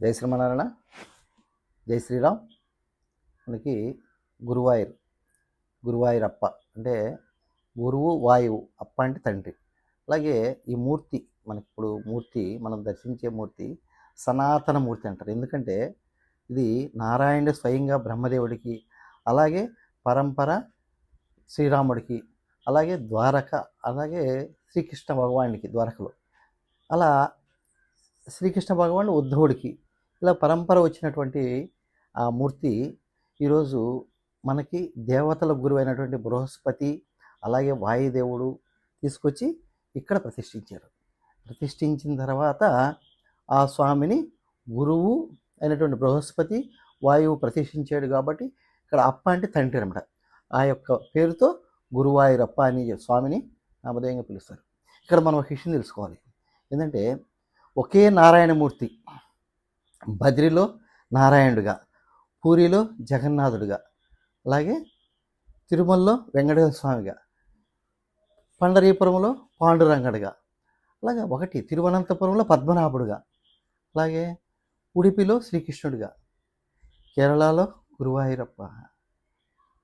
జై శ్రీమన్నారాయణ. జై శ్రీరామ్. మనకి గురువాయూరప్ప అంటే గురువు వాయువు, అప్ప అంటే తండ్రి. అలాగే ఈ మూర్తి మనకిప్పుడు మనం దర్శించే మూర్తి సనాతన మూర్తి అంటారు. ఎందుకంటే ఇది నారాయణుడు స్వయంగా బ్రహ్మదేవుడికి, అలాగే పరంపర శ్రీరాముడికి, అలాగే అలాగే శ్రీకృష్ణ భగవానుడికి ద్వారకలో, అలా శ్రీకృష్ణ భగవానుడు ఉద్ధవుడికి, ఇలా పరంపర వచ్చినటువంటి ఆ మూర్తి ఈరోజు మనకి దేవతల గురువు అయినటువంటి బృహస్పతి, అలాగే వాయుదేవుడు తీసుకొచ్చి ఇక్కడ ప్రతిష్ఠించారు. ప్రతిష్ఠించిన తర్వాత ఆ స్వామిని గురువు అయినటువంటి బృహస్పతి, వాయువు ప్రతిష్ఠించాడు కాబట్టి ఇక్కడ అప్ప అంటే తండ్రి అనమాట. ఆ యొక్క పేరుతో గురువాయూరప్ప అని స్వామిని నామధేయంగా పిలుస్తారు. ఇక్కడ మనం ఒక విషయం తెలుసుకోవాలి. ఏంటంటే ఒకే నారాయణమూర్తి బద్రిలో నారాయణుడిగా, పూరిలో జగన్నాథుడిగా, అలాగే తిరుమలలో వెంకటేశ్వర స్వామిగా, పండరీపురంలో పాండురంగడుగా, అలాగే ఒకటి తిరువనంతపురంలో పద్మనాభుడుగా, అలాగే ఉడిపిలో శ్రీకృష్ణుడిగా, కేరళలో గురువాయూరప్ప,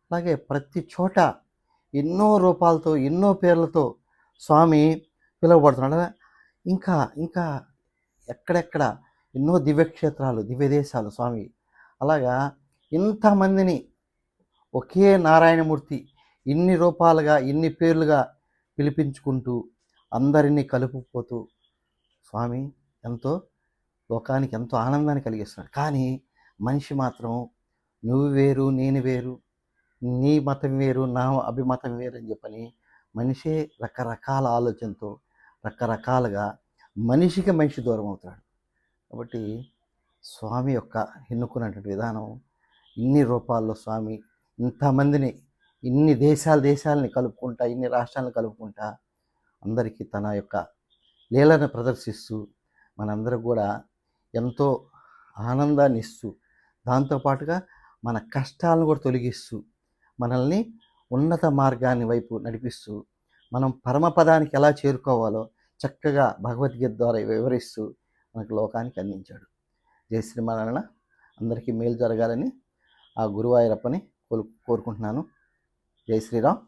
అలాగే ప్రతి చోట ఎన్నో రూపాలతో ఎన్నో పేర్లతో స్వామి పిలువబడుతున్నాడు. ఇంకా ఇంకా ఎక్కడెక్కడ ఎన్నో దివ్యక్షేత్రాలు, దివ్యదేశాలు స్వామి. అలాగా ఇంతమందిని ఒకే నారాయణమూర్తి ఇన్ని రూపాలుగా ఇన్ని పేర్లుగా పిలిపించుకుంటూ అందరినీ కలుపుకుపోతూ స్వామి లోకానికి ఎంతో ఆనందాన్ని కలిగిస్తున్నాడు. కానీ మనిషి మాత్రం నువ్వు వేరు నేను వేరు, నీ మతం వేరు నా అభిమతం వేరు అని చెప్పని మనిషే రకరకాల ఆలోచనతో రకరకాలుగా మనిషికి మనిషి దూరం అవుతాడు. కాబట్టి స్వామి యొక్క ఎన్నుకున్నటువంటి విధానం, ఇన్ని రూపాల్లో స్వామి ఇంతమందిని ఇన్ని దేశాలని కలుపుకుంటా, ఇన్ని రాష్ట్రాలను కలుపుకుంటా అందరికీ తన యొక్క లీలను ప్రదర్శిస్తూ మనందరూ కూడా ఎంతో ఆనందాన్ని ఇస్తూ, దాంతోపాటుగా మన కష్టాలను కూడా తొలగిస్తూ మనల్ని ఉన్నత మార్గాన్ని వైపు నడిపిస్తూ మనం పరమపదానికి ఎలా చేరుకోవాలో చక్కగా భగవద్గీత ద్వారా వివరిస్తూ మనకు లోకానికి అందించాడు. జై శ్రీమన్నారాయణ. అందరికీ మేలు జరగాలని ఆ గురువాయూరప్పని కోరుకుంటున్నాను. జై శ్రీరామ్.